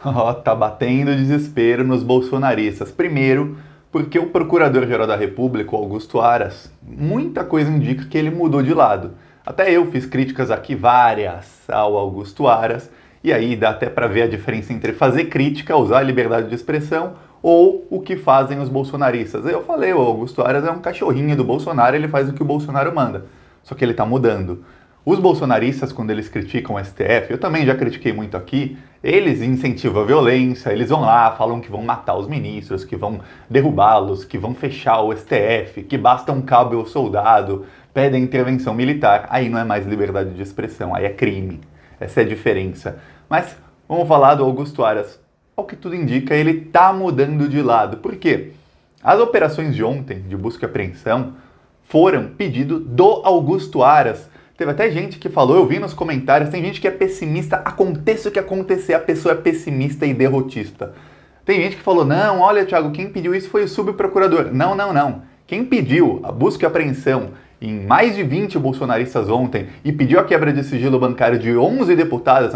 Ó, tá batendo desespero nos bolsonaristas. Primeiro, porque o Procurador-Geral da República, o Augusto Aras, muita coisa indica que ele mudou de lado. Até eu fiz críticas aqui várias ao Augusto Aras, e aí dá até para ver a diferença entre fazer crítica, usar a liberdade de expressão, ou o que fazem os bolsonaristas. Eu falei, o Augusto Aras é um cachorrinho do Bolsonaro, ele faz o que o Bolsonaro manda. Só que ele tá mudando. Os bolsonaristas, quando eles criticam o STF, eu também já critiquei muito aqui, eles incentivam a violência, eles vão lá, falam que vão matar os ministros, que vão derrubá-los, que vão fechar o STF, que basta um cabo ou soldado, pedem intervenção militar. Aí não é mais liberdade de expressão, aí é crime. Essa é a diferença. Mas vamos falar do Augusto Aras. Ao que tudo indica, ele está mudando de lado. Por quê? As operações de ontem, de busca e apreensão, foram pedido do Augusto Aras. Teve até gente que falou, eu vi nos comentários, tem gente que é pessimista, aconteça o que acontecer, a pessoa é pessimista e derrotista. Tem gente que falou, não, olha, Thiago, quem pediu isso foi o subprocurador. Não, não, não. Quem pediu a busca e apreensão em mais de 20 bolsonaristas ontem e pediu a quebra de sigilo bancário de 11 deputadas,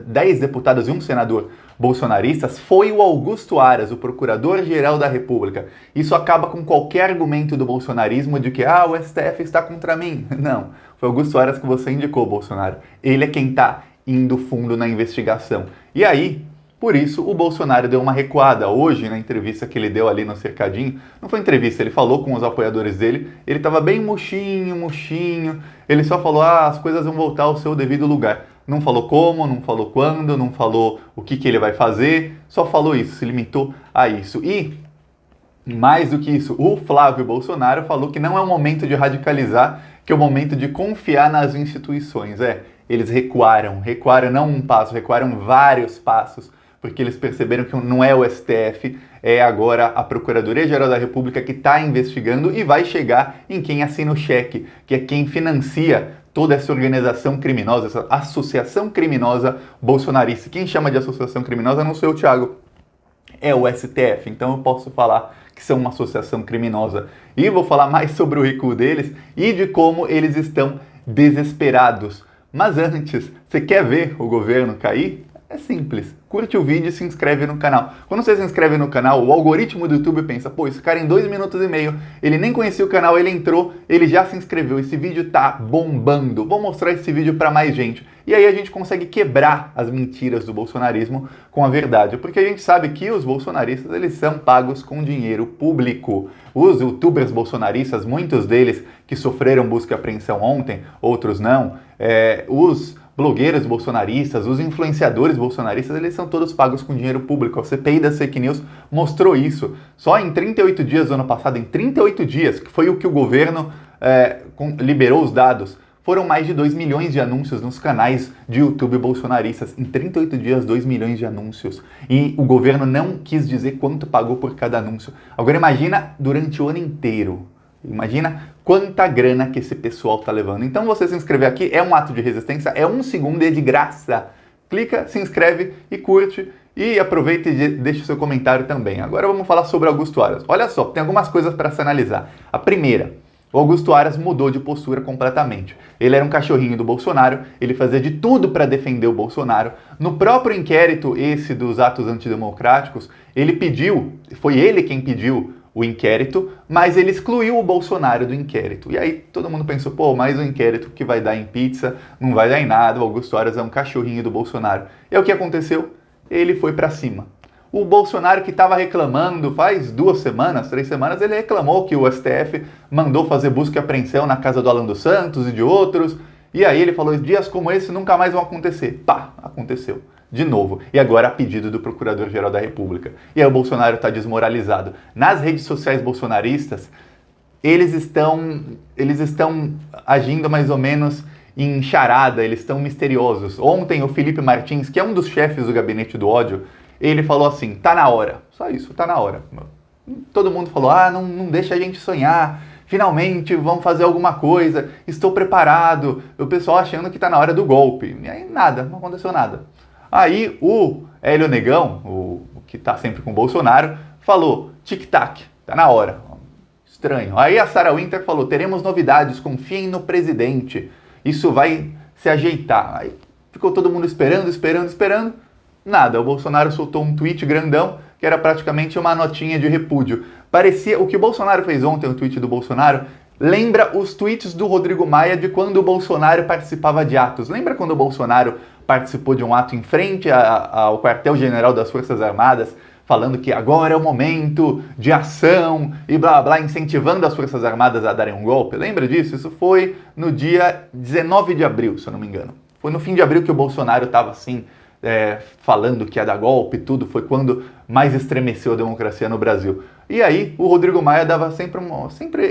10 deputadas e um senador bolsonaristas, foi o Augusto Aras, o Procurador-Geral da República. Isso acaba com qualquer argumento do bolsonarismo de que, o STF está contra mim. Não, foi o Augusto Aras que você indicou, Bolsonaro. Ele é quem está indo fundo na investigação. E aí, por isso, o Bolsonaro deu uma recuada. Hoje, na entrevista que ele deu ali no Cercadinho, não foi entrevista, ele falou com os apoiadores dele, ele estava bem murchinho, ele só falou, as coisas vão voltar ao seu devido lugar. Não falou como, não falou quando, não falou o que ele vai fazer, só falou isso, se limitou a isso. E, mais do que isso, o Flávio Bolsonaro falou que não é o momento de radicalizar, que é o momento de confiar nas instituições. Eles recuaram não um passo, recuaram vários passos, porque eles perceberam que não é o STF, é agora a Procuradoria-Geral da República que está investigando e vai chegar em quem assina o cheque, que é quem financia toda essa organização criminosa, essa associação criminosa bolsonarista. Quem chama de associação criminosa não sou eu, Thiago, é o STF, então eu posso falar que são uma associação criminosa. E vou falar mais sobre o recuo deles e de como eles estão desesperados. Mas antes, você quer ver o governo cair? É simples, curte o vídeo e se inscreve no canal. Quando você se inscreve no canal, o algoritmo do YouTube pensa, esse cara em 2 minutos e meio, ele nem conhecia o canal, ele entrou, ele já se inscreveu, esse vídeo tá bombando. Vou mostrar esse vídeo para mais gente. E aí a gente consegue quebrar as mentiras do bolsonarismo com a verdade, porque a gente sabe que os bolsonaristas, eles são pagos com dinheiro público. Os youtubers bolsonaristas, muitos deles que sofreram busca e apreensão ontem, outros não, os blogueiros bolsonaristas, os influenciadores bolsonaristas, eles são todos pagos com dinheiro público. A CPI das fake news mostrou isso. Só em 38 dias do ano passado, em 38 dias, que foi o que o governo liberou os dados, foram mais de 2 milhões de anúncios nos canais de YouTube bolsonaristas. Em 38 dias, 2 milhões de anúncios. E o governo não quis dizer quanto pagou por cada anúncio. Agora imagina durante o ano inteiro. Imagina quanta grana que esse pessoal tá levando. Então você se inscrever aqui é um ato de resistência, é 1 segundo e é de graça. Clica, se inscreve e curte. E aproveita e deixa o seu comentário também. Agora vamos falar sobre Augusto Aras. Olha só, tem algumas coisas para se analisar. A primeira, o Augusto Aras mudou de postura completamente. Ele era um cachorrinho do Bolsonaro, ele fazia de tudo para defender o Bolsonaro. No próprio inquérito, esse dos atos antidemocráticos, ele pediu, foi ele quem pediu o inquérito, mas ele excluiu o Bolsonaro do inquérito. E aí todo mundo pensou, mais um inquérito que vai dar em pizza, não vai dar em nada, o Augusto Aras é um cachorrinho do Bolsonaro. E aí o que aconteceu? Ele foi para cima. O Bolsonaro que estava reclamando faz 2 semanas, 3 semanas, ele reclamou que o STF mandou fazer busca e apreensão na casa do Alan dos Santos e de outros. E aí ele falou, dias como esse nunca mais vão acontecer. Aconteceu. De novo. E agora a pedido do Procurador-Geral da República. E aí o Bolsonaro está desmoralizado. Nas redes sociais bolsonaristas, eles estão agindo mais ou menos em charada, eles estão misteriosos. Ontem o Felipe Martins, que é um dos chefes do Gabinete do Ódio, ele falou assim, tá na hora. Só isso, tá na hora. Todo mundo falou, não deixa a gente sonhar. Finalmente vamos fazer alguma coisa. Estou preparado. O pessoal achando que tá na hora do golpe. E aí nada, não aconteceu nada. Aí o Hélio Negão, o que tá sempre com o Bolsonaro, falou, tic-tac, tá na hora. Estranho. Aí a Sarah Winter falou, teremos novidades, confiem no presidente. Isso vai se ajeitar. Aí ficou todo mundo esperando. Nada, o Bolsonaro soltou um tweet grandão, que era praticamente uma notinha de repúdio. Parecia, o que o Bolsonaro fez ontem, o tweet do Bolsonaro, lembra os tweets do Rodrigo Maia de quando o Bolsonaro participava de atos. Lembra quando o Bolsonaro participou de um ato em frente ao quartel-general das Forças Armadas, falando que agora é o momento de ação e blá blá, incentivando as Forças Armadas a darem um golpe? Lembra disso? Isso foi no dia 19 de abril, se eu não me engano. Foi no fim de abril que o Bolsonaro estava assim, falando que ia dar golpe e tudo. Foi quando mais estremeceu a democracia no Brasil. E aí o Rodrigo Maia dava sempre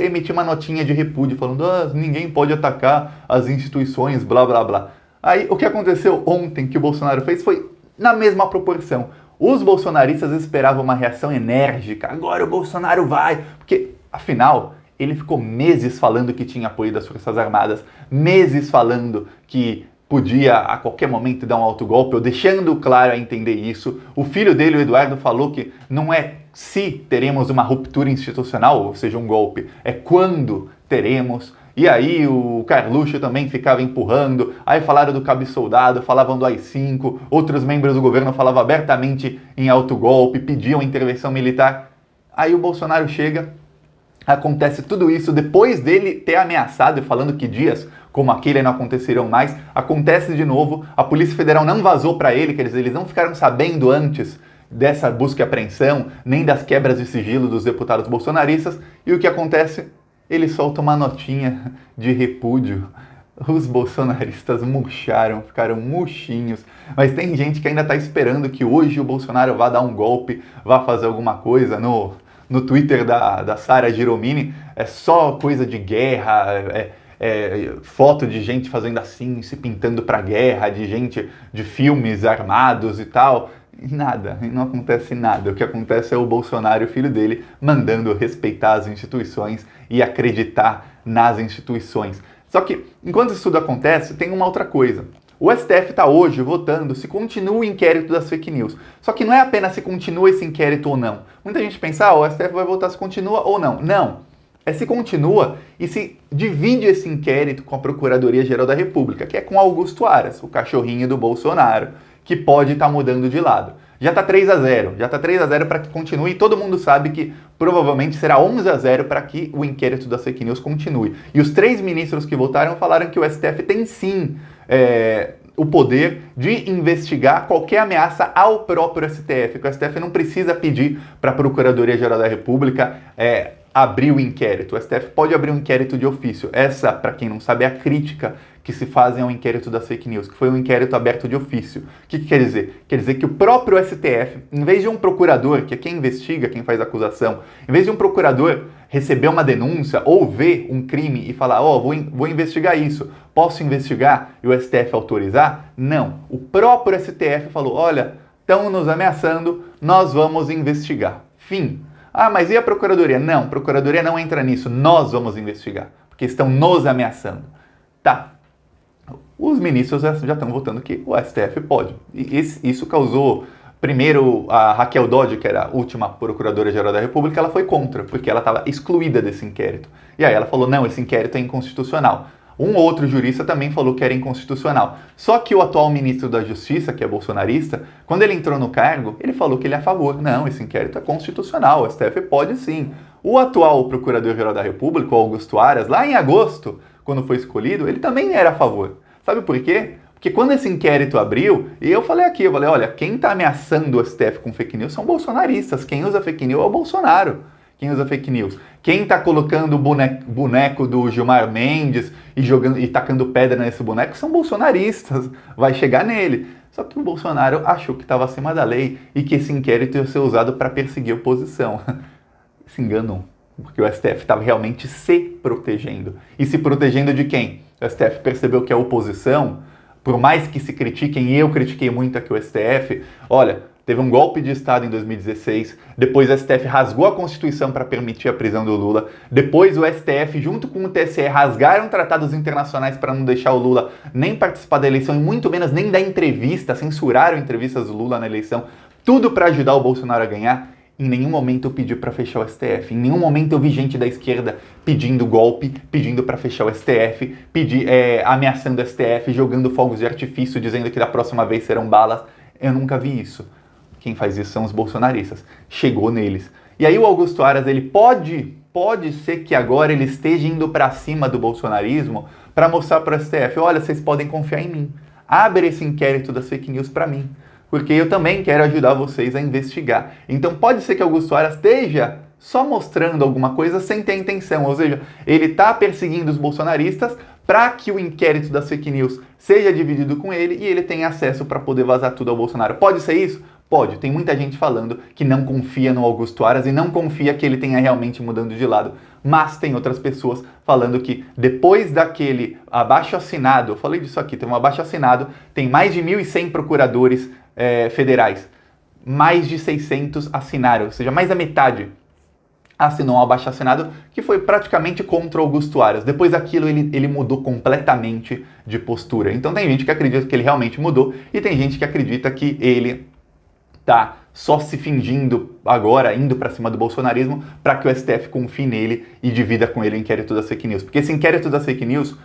emitia uma notinha de repúdio, falando ninguém pode atacar as instituições, blá blá blá. Aí o que aconteceu ontem que o Bolsonaro fez foi na mesma proporção. Os bolsonaristas esperavam uma reação enérgica. Agora o Bolsonaro vai, porque afinal ele ficou meses falando que tinha apoio das Forças Armadas, meses falando que podia a qualquer momento dar um autogolpe, ou deixando claro a entender isso. O filho dele, o Eduardo, falou que não é se teremos uma ruptura institucional, ou seja, um golpe, é quando teremos. E aí o Carluxo também ficava empurrando, aí falaram do cabe-soldado, falavam do AI-5, outros membros do governo falavam abertamente em autogolpe, pediam intervenção militar. Aí o Bolsonaro chega, acontece tudo isso, depois dele ter ameaçado e falando que dias como aquele não aconteceriam mais, acontece de novo, a Polícia Federal não vazou para ele, quer dizer, eles não ficaram sabendo antes dessa busca e apreensão, nem das quebras de sigilo dos deputados bolsonaristas, e o que acontece? Ele solta uma notinha de repúdio. Os bolsonaristas murcharam, ficaram murchinhos. Mas tem gente que ainda está esperando que hoje o Bolsonaro vá dar um golpe, vá fazer alguma coisa. No Twitter da Sara Giromini é só coisa de guerra, foto de gente fazendo assim, se pintando para guerra, de gente de filmes armados e tal. Nada, não acontece nada. O que acontece é o Bolsonaro e o filho dele mandando respeitar as instituições e acreditar nas instituições. Só que, enquanto isso tudo acontece, tem uma outra coisa. O STF está hoje votando se continua o inquérito das fake news. Só que não é apenas se continua esse inquérito ou não. Muita gente pensa, o STF vai votar se continua ou não. Não. É se continua e se divide esse inquérito com a Procuradoria-Geral da República, que é com Augusto Aras, o cachorrinho do Bolsonaro, que pode estar mudando de lado. Já está 3-0, para que continue, e todo mundo sabe que provavelmente será 11-0 para que o inquérito das fake news continue. E os 3 ministros que votaram falaram que o STF tem sim o poder de investigar qualquer ameaça ao próprio STF, que o STF não precisa pedir para a Procuradoria-Geral da República abrir o inquérito. O STF pode abrir um inquérito de ofício. Essa, para quem não sabe, é a crítica que se fazem ao inquérito das fake news, que foi um inquérito aberto de ofício. O que quer dizer? Quer dizer que o próprio STF, em vez de um procurador, que é quem investiga, quem faz a acusação, em vez de um procurador receber uma denúncia ou ver um crime e falar, vou investigar isso, posso investigar e o STF autorizar? Não. O próprio STF falou, olha, estão nos ameaçando, nós vamos investigar. Fim. Mas e a Procuradoria? Não, a Procuradoria não entra nisso, nós vamos investigar, porque estão nos ameaçando. Tá. Os ministros já estão votando que o STF pode. E isso causou, primeiro, a Raquel Dodge, que era a última Procuradora-Geral da República, ela foi contra, porque ela estava excluída desse inquérito. E aí ela falou, não, esse inquérito é inconstitucional. Um outro jurista também falou que era inconstitucional. Só que o atual ministro da Justiça, que é bolsonarista, quando ele entrou no cargo, ele falou que ele é a favor. Não, esse inquérito é constitucional, o STF pode sim. O atual Procurador-Geral da República, o Augusto Aras, lá em agosto, quando foi escolhido, ele também era a favor. Sabe por quê? Porque quando esse inquérito abriu, e eu falei, olha, quem está ameaçando o STF com fake news são bolsonaristas. Quem usa fake news é o Bolsonaro. Quem usa fake news. Quem está colocando o boneco do Gilmar Mendes e tacando pedra nesse boneco são bolsonaristas. Vai chegar nele. Só que o Bolsonaro achou que estava acima da lei e que esse inquérito ia ser usado para perseguir a oposição. Se enganou. Porque o STF estava realmente se protegendo. E se protegendo de quem? O STF percebeu que a oposição, por mais que se critiquem, e eu critiquei muito aqui o STF, olha, teve um golpe de Estado em 2016, depois o STF rasgou a Constituição para permitir a prisão do Lula, depois o STF, junto com o TSE, rasgaram tratados internacionais para não deixar o Lula nem participar da eleição, e muito menos nem dar entrevista, censuraram entrevistas do Lula na eleição, tudo para ajudar o Bolsonaro a ganhar. Em nenhum momento eu pedi para fechar o STF. Em nenhum momento eu vi gente da esquerda pedindo golpe, pedindo para fechar o STF, ameaçando o STF, jogando fogos de artifício, dizendo que da próxima vez serão balas. Eu nunca vi isso. Quem faz isso são os bolsonaristas. Chegou neles. E aí o Augusto Aras, ele pode ser que agora ele esteja indo para cima do bolsonarismo para mostrar para o STF, olha, vocês podem confiar em mim. Abre esse inquérito das fake news para mim, porque eu também quero ajudar vocês a investigar. Então pode ser que Augusto Aras esteja só mostrando alguma coisa sem ter intenção, ou seja, ele está perseguindo os bolsonaristas para que o inquérito das fake news seja dividido com ele e ele tenha acesso para poder vazar tudo ao Bolsonaro. Pode ser isso? Pode. Tem muita gente falando que não confia no Augusto Aras e não confia que ele tenha realmente mudando de lado. Mas tem outras pessoas falando que depois daquele abaixo-assinado, eu falei disso aqui, teve um abaixo-assinado, tem mais de 1.100 procuradores federais. Mais de 600 assinaram, ou seja, mais da metade assinou um abaixo-assinado que foi praticamente contra o Augusto Aras. Depois daquilo, ele mudou completamente de postura. Então tem gente que acredita que ele realmente mudou e tem gente que acredita que ele tá só se fingindo agora, indo para cima do bolsonarismo, para que o STF confie nele e divida com ele o inquérito das fake news. Porque esse inquérito das fake news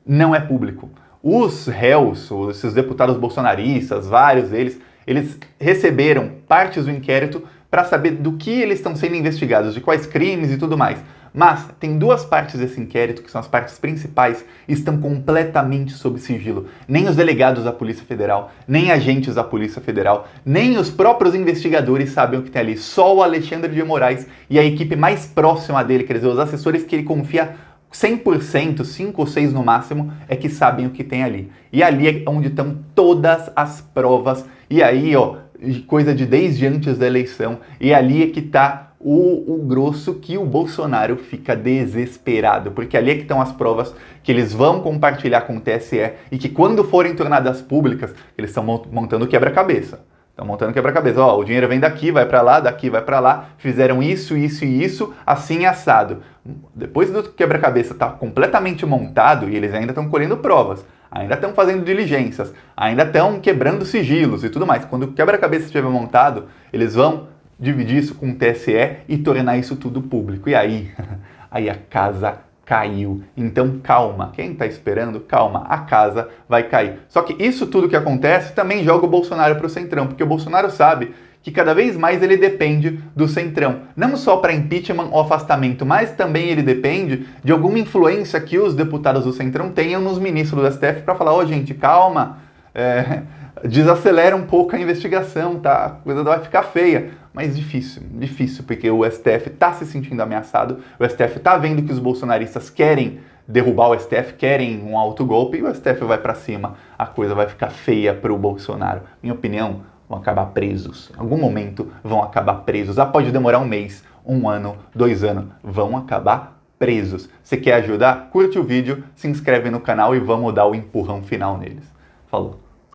não é público. Os réus, esses deputados bolsonaristas, vários deles, eles receberam partes do inquérito para saber do que eles estão sendo investigados, de quais crimes e tudo mais. Mas tem duas partes desse inquérito, que são as partes principais, estão completamente sob sigilo. Nem os delegados da Polícia Federal, nem agentes da Polícia Federal, nem os próprios investigadores sabem o que tem ali. Só o Alexandre de Moraes e a equipe mais próxima dele, quer dizer, os assessores que ele confia 100%, 5 ou 6 no máximo, é que sabem o que tem ali. E ali é onde estão todas as provas. E aí, ó, coisa de desde antes da eleição. E ali é que está o grosso que o Bolsonaro fica desesperado, porque ali é que estão as provas que eles vão compartilhar com o TSE e que quando forem tornadas públicas, eles estão montando quebra-cabeça. Estão montando quebra-cabeça. Ó, o dinheiro vem daqui, vai para lá, daqui vai para lá, fizeram isso, isso e isso, assim assado. Depois do quebra-cabeça tá completamente montado e eles ainda estão colhendo provas, ainda estão fazendo diligências, ainda estão quebrando sigilos e tudo mais. Quando o quebra-cabeça estiver montado, eles vão dividir isso com o TSE e tornar isso tudo público. E aí, aí a casa caiu. Então calma, quem está esperando, calma, a casa vai cair. Só que isso tudo que acontece também joga o Bolsonaro para o Centrão, porque o Bolsonaro sabe que cada vez mais ele depende do Centrão. Não só para impeachment ou afastamento, mas também ele depende de alguma influência que os deputados do Centrão tenham nos ministros do STF para falar, gente, calma, desacelera um pouco a investigação, tá? A coisa vai ficar feia. Mas difícil, porque o STF está se sentindo ameaçado, o STF está vendo que os bolsonaristas querem derrubar o STF, querem um autogolpe, e o STF vai para cima, a coisa vai ficar feia para o Bolsonaro. Minha opinião, vão acabar presos. Em algum momento vão acabar presos. Pode demorar 1 mês, 1 ano, 2 anos, vão acabar presos. Você quer ajudar? Curte o vídeo, se inscreve no canal e vamos dar o empurrão final neles. Falou!